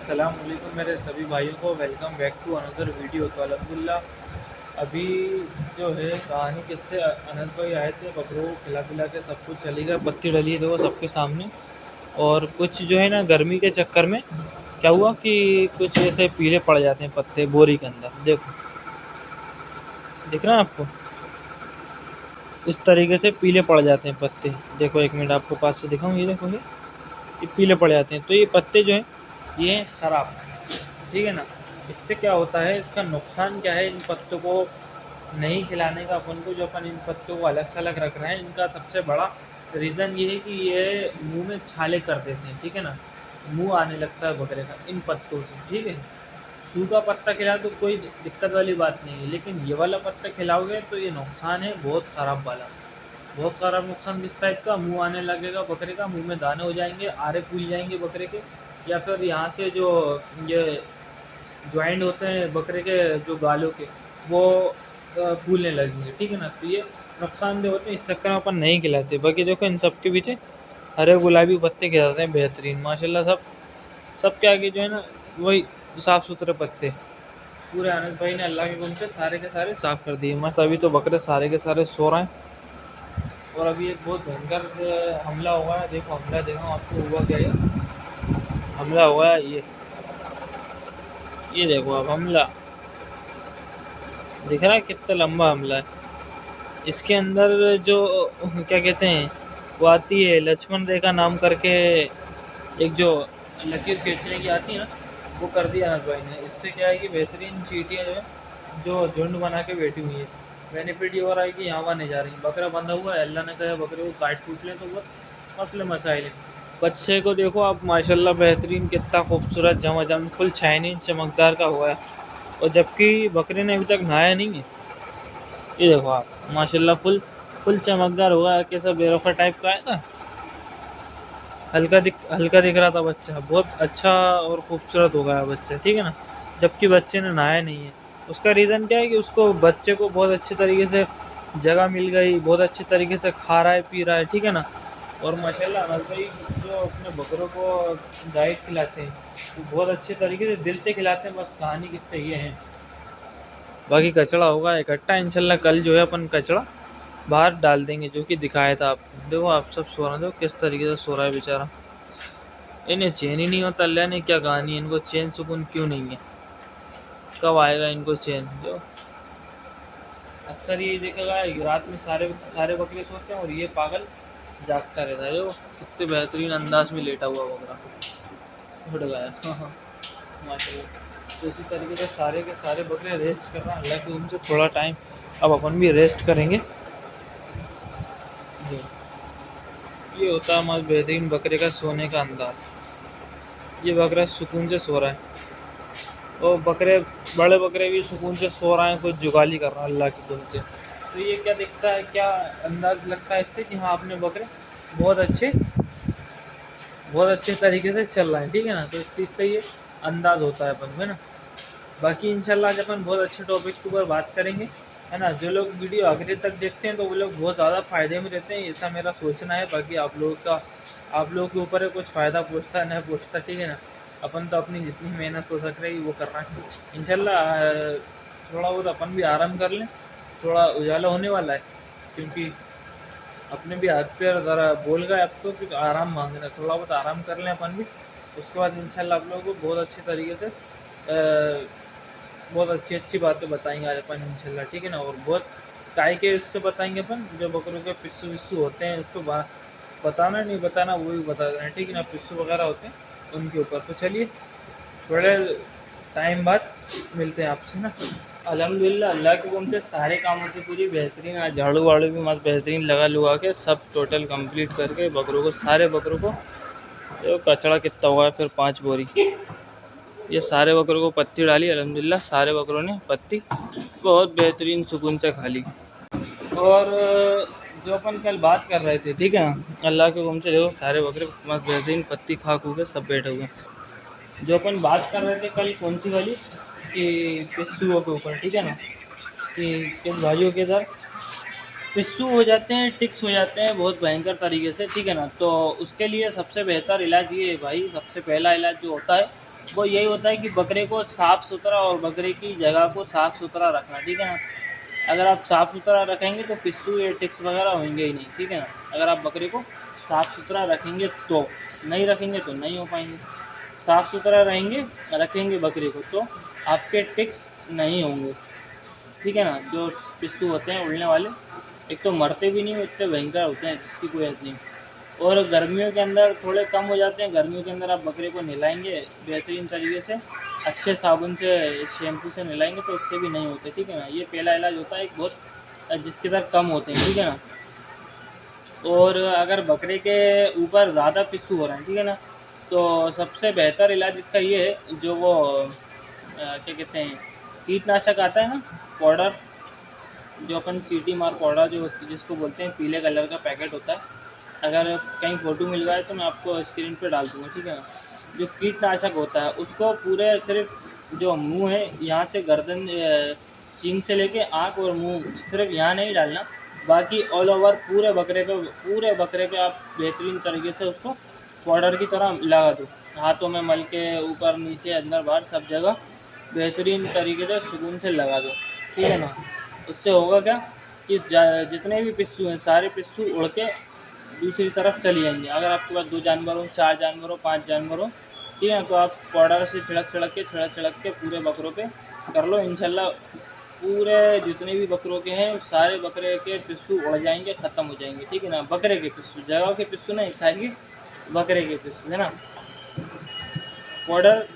अस्सलाम वालेकुम मेरे सभी भाइयों को welcome back to another video. तो अल्हम्दुलिल्लाह अभी जो है कहानी किससे अनस भाई आए थे, बकरों को खिला पिला के सब कुछ चली गए, पत्ती डली थी वो सबके सामने। और कुछ जो है ना गर्मी के चक्कर में क्या हुआ कि कुछ ऐसे पीले पड़ जाते हैं पत्ते बोरी के अंदर। देखो, दिख रहा है आपको? इस तरीके से पीले पड़ जाते हैं पत्ते। देखो एक मिनट आपको पास से दिखाऊं, ये देखो, ये पीले पड़ जाते हैं। तो ये पत्ते जो हैं ये हैं ख़राब, ठीक है ना। इससे क्या होता है, इसका नुकसान क्या है, इन पत्तों को नहीं खिलाने का अपन को, जो अपन इन पत्तों को अलग से अलग रख रहे हैं, इनका सबसे बड़ा रीज़न ये है कि ये मुंह में छाले कर देते हैं, ठीक है ना। मुंह आने लगता है बकरे का इन पत्तों से, ठीक है। सूखा पत्ता खिलाओ तो कोई दिक्कत वाली बात नहीं है, लेकिन ये वाला पत्ता खिलाओगे तो ये नुकसान है बहुत ख़राब वाला। बहुत ख़राब नुकसान किस टाइप का, मुंह आने लगेगा बकरे का, मुंह में दाने हो जाएंगे, आरे फूल जाएंगे बकरे के, या फिर यहाँ से जो ये जॉइंट होते हैं बकरे के जो गालों के, वो फूलने लगेंगे, ठीक है ना। तो ये नुकसानदेह होते हैं, इस चक्कर में अपन नहीं खिलाते। बाकी देखो इन सब के पीछे हरे गुलाबी पत्ते खिलाते हैं बेहतरीन माशाल्लाह। सब सब के आगे जो है ना वही साफ़ सुथरे पत्ते। पूरे आनंद भाई ने अल्लाह के हुक्म से सारे के सारे साफ़ कर दिए मस्त। अभी तो बकरे सारे के सारे सो रहे हैं। और अभी एक बहुत भयंकर हमला हुआ है। देखो हमला, देखो आपको हुआ क्या, ये हमला हुआ है, ये देखो आप हमला, दिख रहा है कितना लंबा हमला है। इसके अंदर जो क्या कहते हैं, वो आती है लक्ष्मण रेखा नाम करके, एक जो लकीर खींचने की आती है ना, वो कर दिया अनस भाई ने। इससे क्या है कि बेहतरीन चींटियाँ जो है जो झुंड बना के बैठी हुई है। बेनिफिट ये हो रहा है कि यहाँ वहाँ नहीं जा रही। बकरा बंधा हुआ है, अल्लाह ने कहा बकरे को काट कूट लें तो बहुत मसले मसाइल है। बच्चे को देखो आप माशाल्लाह बेहतरीन, कितना खूबसूरत झमाझम फुल शाइनिंग चमकदार का हुआ है। और जबकि बकरे ने अभी तक नहाया नहीं है। ये देखो आप माशाल्लाह फुल फुल चमकदार हुआ है, कैसा बेरखा टाइप का है ना, हल्का दिख रहा था बच्चा, बहुत अच्छा और खूबसूरत हो गया बच्चा, ठीक है ना। जबकि बच्चे ने नहाया नहीं है। उसका रीज़न क्या है कि उसको बच्चे को बहुत अच्छी तरीके से जगह मिल गई, बहुत अच्छी तरीके से खा रहा है पी रहा है, ठीक है ना। और माशाल्लाह अनस भाई जो अपने बकरों को डाइट खिलाते हैं वो बहुत अच्छे तरीके से दिल से खिलाते हैं। बस कहानी किससे ये है। बाकी कचड़ा होगा इकट्ठा इंशाल्लाह, कल जो है अपन कचड़ा बाहर डाल देंगे, जो कि दिखाया था आपको। देखो आप सब सो रहे हैं, देखो किस तरीके से सो रहा है बेचारा। इन्हें चैन ही नहीं होता, अल्लाह ने क्या कहानी है, इनको चैन सुकून क्यों नहीं है, कब आएगा इनको चैन। जो अक्सर यही देखेगा रात में सारे सारे बकरे सोते हैं और ये पागल जागता रहता है। जो कितने बेहतरीन अंदाज में लेटा हुआ बकरा उठ गया। हाँ हाँ माशाल्लाह। तो इसी तरीके से सारे के सारे बकरे रेस्ट कर रहे हैं, अल्लाह के उनसे थोड़ा टाइम अब अपन भी रेस्ट करेंगे। जी, ये होता है हमारे बेहतरीन बकरे का सोने का अंदाज़। ये बकरा सुकून से सो रहा है, और बकरे बड़े बकरे भी सुकून से सो रहे हैं, कुछ जुगाली कर रहा है अल्लाह की दुआ से। तो ये क्या दिखता है, क्या अंदाज़ लगता है इससे कि हाँ अपने बकरे बहुत अच्छे बहुत अच्छे तरीके से चल रहे हैं, ठीक है ना। तो इस चीज़ से ये अंदाज़ होता है अपन को, है ना। बाकी इंशाल्लाह आज अपन बहुत अच्छे टॉपिक के ऊपर बात करेंगे, है ना। जो लोग वीडियो आखिरी तक देखते हैं तो वो लोग बहुत ज़्यादा फ़ायदे में रहते हैं, ऐसा मेरा सोचना है। बाकी आप लोगों के ऊपर है, कुछ फ़ायदा पहुँचता है नहीं पहुँचता, ठीक है ना। अपन तो अपनी जितनी मेहनत हो सक रही है वो कर रहे हैं इंशाल्लाह। थोड़ा बहुत अपन भी आराम कर लें, थोड़ा उजाला होने वाला है, क्योंकि अपने भी हाथ पैर ज़रा बोल गए अब तो कि आराम मांग रहे हैं। थोड़ा बहुत आराम कर लें अपन भी, उसके बाद इंशाल्लाह आप लोगों को बहुत अच्छे तरीके से बहुत अच्छी अच्छी बातें बताएंगे आज अपन इंशाल्लाह, ठीक है ना। और बहुत काय के उससे बताएंगे अपन, जो बकरों के पिस्सू विस्सू होते हैं उसको बताना नहीं बताना वो भी बता देना, ठीक है ना। पिस्सू वगैरह होते हैं उनके ऊपर। तो चलिए थोड़े टाइम बाद मिलते हैं आपसे ना। अल्हम्दुलिल्लाह अल्लाह के हुक्म से सारे कामों से पूरी बेहतरीन, आज झाड़ू वाड़ू भी मस्त बेहतरीन लगा लुगा के सब टोटल कंप्लीट करके बकरों को, सारे बकरों को, देखो कचड़ा कितना हुआ है फिर 5 बोरी, ये सारे बकरों को पत्ती डाली। अल्हम्दुलिल्लाह सारे बकरों ने पत्ती बहुत बेहतरीन सुकून से खा ली। और जो अपन कल बात कर रहे थे, ठीक है ना, अल्लाह के हुक्म से देखो सारे बकरे मस्त बेहतरीन पत्ती खा खू के सब बैठे हुए हैं। जो अपन बात कर रहे थे कल कौन सी वाली, कि पिस्सुओं के ऊपर, ठीक है ना, कि किस भाइयों के साथ पिस्सू हो जाते हैं, टिक्स हो जाते हैं बहुत भयंकर तरीके से, ठीक है ना। तो उसके लिए सबसे बेहतर इलाज ये है भाई, सबसे पहला इलाज जो होता है वो यही होता है कि बकरे को साफ़ सुथरा और बकरे की जगह को साफ़ सुथरा रखना, ठीक है ना। अगर आप साफ़ सुथरा रखेंगे तो पिस्सू या टिक्स वगैरह होंगे ही नहीं, ठीक है ना। अगर आप बकरे को साफ़ सुथरा रखेंगे तो, नहीं रखेंगे तो नहीं हो पाएंगे। साफ़ सुथरा रखेंगे बकरे को तो आपके टिक्स नहीं होंगे, ठीक है ना। जो पिस्सू होते हैं उड़ने वाले, एक तो मरते भी नहीं, इतने भयंकर होते हैं जिसकी कोई हद नहीं। और गर्मियों के अंदर थोड़े कम हो जाते हैं। गर्मियों के अंदर आप बकरे को नहलाएंगे बेहतरीन तरीके से, अच्छे साबुन से, शैम्पू से नहलाएंगे तो उससे भी नहीं होते, ठीक है ना। ये पहला इलाज होता है एक बहुत, जिसके अंदर कम होते हैं, ठीक है ना। और अगर बकरे के ऊपर ज़्यादा पिस्सू हो रहे हैं, ठीक है ना, तो सबसे बेहतर इलाज इसका ये है, जो वो क्या कहते हैं, कीटनाशक आता है ना, पाउडर, जो अपन चीटी मार पाउडर जो जिसको बोलते हैं, पीले कलर का पैकेट होता है। अगर कहीं फ़ोटो मिल गया है तो मैं आपको स्क्रीन पे डाल दूँगा, ठीक है ना। जो कीटनाशक होता है उसको पूरे सिर्फ जो मुंह है यहाँ से गर्दन, सींग से लेके आँख और मुंह, सिर्फ यहाँ नहीं डालना, बाकी ऑल ओवर पूरे बकरे पे आप बेहतरीन तरीके से उसको पाउडर की तरह लगा दो। हाथों में मल के, ऊपर नीचे अंदर बाहर सब जगह बेहतरीन तरीके से सुकून से लगा दो, ठीक है ना। उससे होगा क्या कि जितने भी पिस्सू हैं सारे पिस्सू उड़ के दूसरी तरफ चली जाएंगे। अगर आपके पास 2 जानवर हो, 4 जानवर हो, 5 जानवर हो, ठीक है, तो आप पाउडर से छिड़क के पूरे बकरों पे कर लो। इंशाल्लाह पूरे जितने भी बकरों के हैं सारे बकरे के पिस्सू उड़ जाएंगे, ख़त्म हो जाएंगे, ठीक है ना। बकरे के पिस्सू, जगह के पिस्सू नहीं खाएंगे, बकरे के पिस्सू, है ना। पाउडर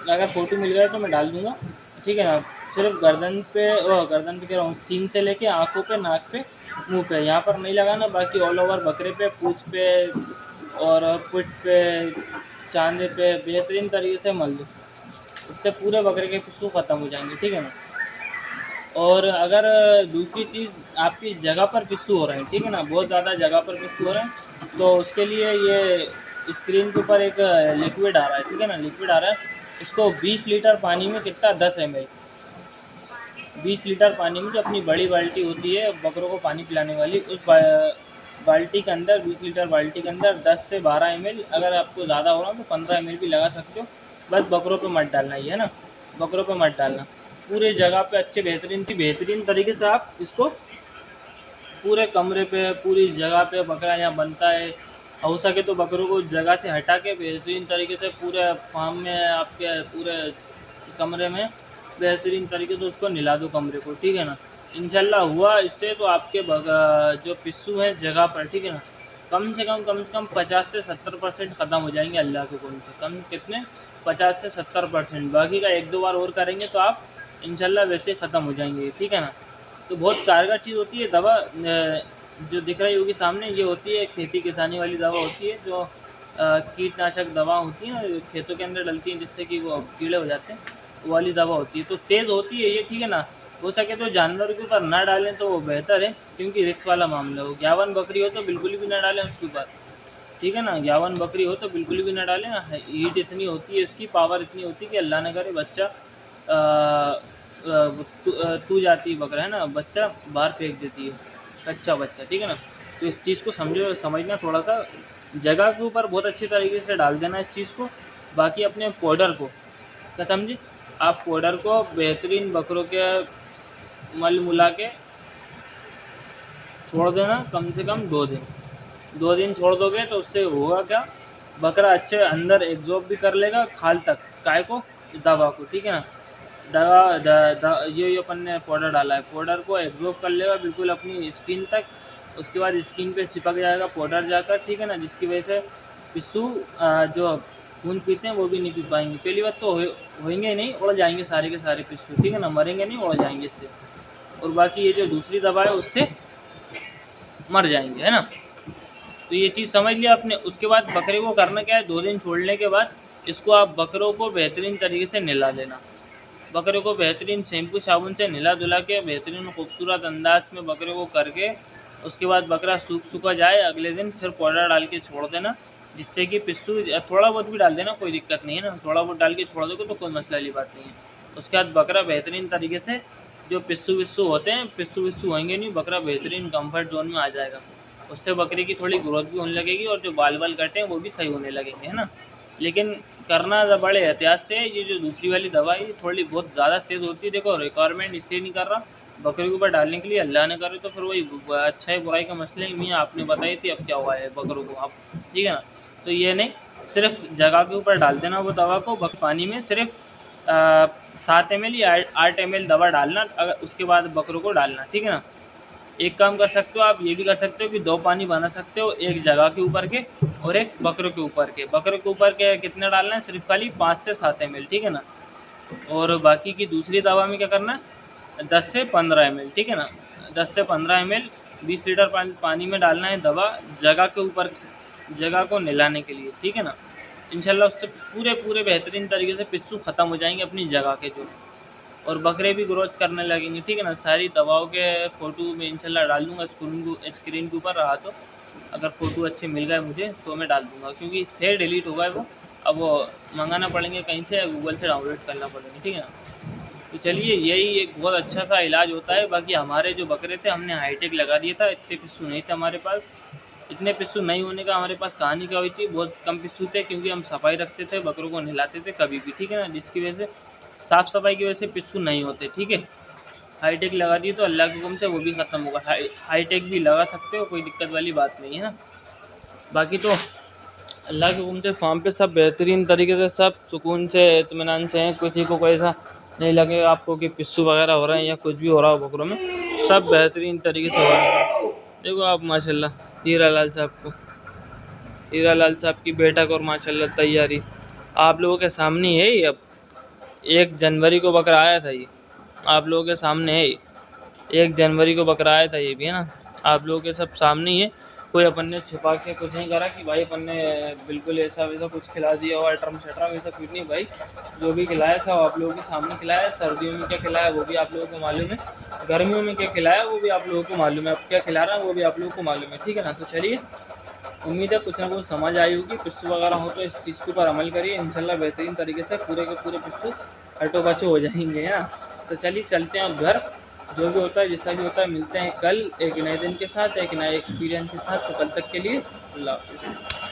अगर फ़ोटो मिल गया तो मैं डाल दूँगा, ठीक है ना। सिर्फ गर्दन पे कह रहा हूँ, सींग से लेके आँखों पे, नाक पे, मुँह पे, यहाँ पर नहीं लगाना। बाकी ऑल ओवर बकरे पे, पूँछ पे और पिठ पे, चांदे पे बेहतरीन तरीके से मल दो। उससे पूरे बकरे के पिस्सू ख़त्म हो जाएंगे, ठीक है ना। और अगर दूसरी चीज़, आपकी जगह पर पिस्सू हो रहे हैं, ठीक है ना, बहुत ज़्यादा जगह पर पिस्सू हो रहे हैं, तो उसके लिए ये स्क्रीन के ऊपर एक लिक्विड आ रहा है, ठीक है ना, लिक्विड आ रहा है। इसको 20 लीटर पानी में कितना, 10 ml, 20 लीटर पानी में, जो अपनी बड़ी बाल्टी होती है बकरों को पानी पिलाने वाली, उस बाल्टी के अंदर, 20 लीटर बाल्टी के अंदर 10 से 12 ml, अगर आपको ज़्यादा हो रहा हो तो 15 ml भी लगा सकते हो। बस बकरों पे मत डालना, ये है ना, बकरों पे मत डालना। पूरे जगह पे अच्छे बेहतरीन तरीके से आप इसको पूरे कमरे पे, पूरी जगह पे, बकरा यहाँ बनता है, हो सके तो बकरों को जगह से हटा के बेहतरीन तरीके से पूरे फार्म में, आपके पूरे कमरे में बेहतरीन तरीके से उसको नहला दो कमरे को, ठीक है ना। इंशाल्लाह हुआ इससे तो आपके जो पिस्सू हैं जगह पर, ठीक है ना, कम से कम 50 से 70% ख़त्म हो जाएंगे अल्लाह के हुक्म से। कम कितने, 50 से 70%। बाकी का 1-2 बार और करेंगे तो आप इंशाल्लाह वैसे ख़त्म हो जाएंगे, ठीक है ना। तो बहुत कारगर चीज़ होती है दवा, जो दिख रही होगी सामने, ये होती है खेती किसानी वाली दवा होती है, जो कीटनाशक दवा होती है ना, खेतों के अंदर डलती हैं जिससे कि वो कीड़े हो जाते हैं, वो वाली दवा होती है। तो तेज़ होती है ये, ठीक है ना। हो सके तो जानवर के ऊपर ना डालें तो वो बेहतर है, क्योंकि रिस्क वाला मामला हो। ग्यावन बकरी हो तो बिल्कुल भी ना डालें उसके ऊपर, ठीक है ना। ग्यावन बकरी हो तो बिल्कुल भी ना डालें। हीट इतनी होती है इसकी, पावर इतनी होती है कि अल्लाह न करे बच्चा तू जाती है बकरा, है ना, बच्चा बाहर फेंक देती है, कच्चा बच्चा, ठीक है ना। तो इस चीज़ को समझना थोड़ा सा, जगह के ऊपर बहुत अच्छी तरीके से डाल देना इस चीज़ को। बाकी अपने पाउडर को, क्या समझे, आप पाउडर को बेहतरीन बकरों के मल मुला के छोड़ देना, कम से कम 2 दिन। 2 दिन छोड़ दोगे तो उससे होगा क्या, बकरा अच्छे अंदर एब्जॉर्ब भी कर लेगा खाल तक, काय को, दवा को, ठीक है ना। ये अपन ने पाउडर डाला है, पाउडर को एब्जॉर्ब कर लेगा बिल्कुल अपनी स्किन तक। उसके बाद स्किन पे चिपक जाएगा पाउडर जाकर, ठीक है ना, जिसकी वजह से पिस्सू जो खून पीते हैं वो भी नहीं पी पाएंगे। पहली बात तो होएंगे ही नहीं, उड़ जाएंगे सारे के सारे पिस्सू, ठीक है ना, मरेंगे नहीं, उड़ जाएंगे इससे। और बाकी ये जो दूसरी दवा है उससे मर जाएंगे, है ना। तो ये चीज़ समझ लिया आपने। उसके बाद बकरे को करना क्या है, 2 दिन छोड़ने के बाद इसको आप बकरों को बेहतरीन तरीके से नहला देना। बकरे को बेहतरीन शैम्पू साबुन से नहला धुला के बेहतरीन खूबसूरत अंदाज में बकरे को करके, उसके बाद बकरा सूखा जाए, अगले दिन फिर पाउडर डाल के छोड़ देना, जिससे कि पिस्सू, थोड़ा बहुत भी डाल देना, कोई दिक्कत नहीं है ना, थोड़ा बहुत डाल के छोड़ दोगे तो कोई मसला वाली बात नहीं है। उसके बाद बकरा बेहतरीन तरीके से, जो पिस्सू विस्सू होते हैं, पिस्सू विस्सू होंगे नहीं, बकरा बेहतरीन कम्फर्ट जोन में आ जाएगा। उससे बकरी की थोड़ी ग्रोथ भी होने लगेगी और जो बाल कटे हैं वो भी सही होने लगेंगे, है ना। लेकिन करना बड़े एहतियात से है। ये जो दूसरी वाली दवाई थोड़ी बहुत ज़्यादा तेज़ होती है। देखो रिक्वायरमेंट इसलिए नहीं कर रहा बकरे के ऊपर डालने के लिए, अल्लाह ने करे तो फिर वही अच्छाई बुराई का मसले ही मियाँ आपने बताई थी, अब क्या हुआ है बकरों को आप, ठीक है ना। तो ये नहीं, सिर्फ जगह के ऊपर डाल देना वो दवा को पानी में, सिर्फ 7 ml या 8 ml दवा डालना, अगर उसके बाद बकरों को डालना, ठीक है ना। एक काम कर सकते हो आप, ये भी कर सकते हो कि 2 पानी बना सकते हो, एक जगह के ऊपर के और एक बकरों के ऊपर के। बकरों के ऊपर के कितना डालना है, सिर्फ खाली 5 से 7 ml, ठीक है ना। और बाकी की दूसरी दवा में क्या करना है, 10 से 15 ml, ठीक है ना। 10 से 15 ml 20 लीटर पानी में डालना है दवा, जगह के ऊपर, जगह को नहलाने के लिए, ठीक है ना। इंशाल्लाह उससे पूरे बेहतरीन तरीके से पिस्सू ख़त्म हो जाएंगे अपनी जगह के जो, और बकरे भी ग्रोथ करने लगेंगे, ठीक है ना। सारी दवाओं के फ़ोटो मैं इंशाल्लाह डाल दूँगा स्क्रीन के ऊपर रहा तो, अगर फ़ोटो अच्छे मिल गए मुझे तो मैं डाल दूँगा, क्योंकि थे डिलीट हो गए वो, अब वो मंगाना पड़ेंगे कहीं से, गूगल से डाउनलोड करना पड़ेगा, ठीक है ना। तो चलिए यही एक बहुत अच्छा सा इलाज होता है। बाकी हमारे जो बकरे थे हमने हाईटेक लगा दिया था, इतने पिस्सू नहीं थे हमारे पास। इतने पिस्सू नहीं होने का हमारे पास कहानी क्या हुई थी, बहुत कम पिस्सू थे, क्योंकि हम सफाई रखते थे, बकरों को नहलाते थे कभी भी, ठीक है ना, जिसकी वजह से साफ़ सफाई की वजह से पिस्सू नहीं होते, ठीक है। हाईटेक लगा दी तो अल्लाह के हुक्म से वो भी ख़त्म होगा। हाईटेक भी लगा सकते हो, कोई दिक्कत वाली बात नहीं है ना। बाकी तो अल्लाह के हुक्म से फार्म पे सब बेहतरीन तरीके से, सब सुकून से इत्मीनान से हैं। किसी को कोई ऐसा नहीं लगेगा आपको कि पिस्सू वगैरह हो रहे हैं या कुछ भी हो रहा हो बकरों में, सब बेहतरीन तरीके से हो रहा है। देखो आप माशाल्लाह हीरा लाल साहब को, हीरा लाल साहब की बैठक और माशाल्लाह तैयारी आप लोगों के सामने है ही। अब 1 जनवरी को बकरा आया था, ये आप लोगों के सामने है। 1 जनवरी को बकरा आया था, ये भी है ना, आप लोगों के सब सामने ही है। कोई अपन ने छुपा के कुछ नहीं करा कि भाई अपन ने बिल्कुल ऐसा वैसा कुछ खिला दिया और अटरम शटरम ऐसा कुछ नहीं भाई। जो भी खिलाया था वो आप लोगों के सामने खिलाया। सर्दियों में क्या खिलाया वो भी आप लोगों को मालूम है, गर्मियों में क्या खिलाया वो भी आप लोगों को मालूम है, अब क्या खिला रहा है वो भी आप लोगों को मालूम है, ठीक है ना। तो चलिए उम्मीद है कुछ ना कुछ समझ आई होगी। पिस्सू वगैरह हो तो इस चीज़ के ऊपर अमल करिए, इंशाल्लाह बेहतरीन तरीके से पूरे के पूरे पिस्सू हटो बचो हो जाएंगे, है ना। तो चलिए चलते हैं अब घर, जो भी होता है जैसा भी होता है मिलते हैं कल एक नए दिन के साथ, एक नए एक्सपीरियंस के साथ। तो कल तक के लिए अल्लाह हाफ़िज़।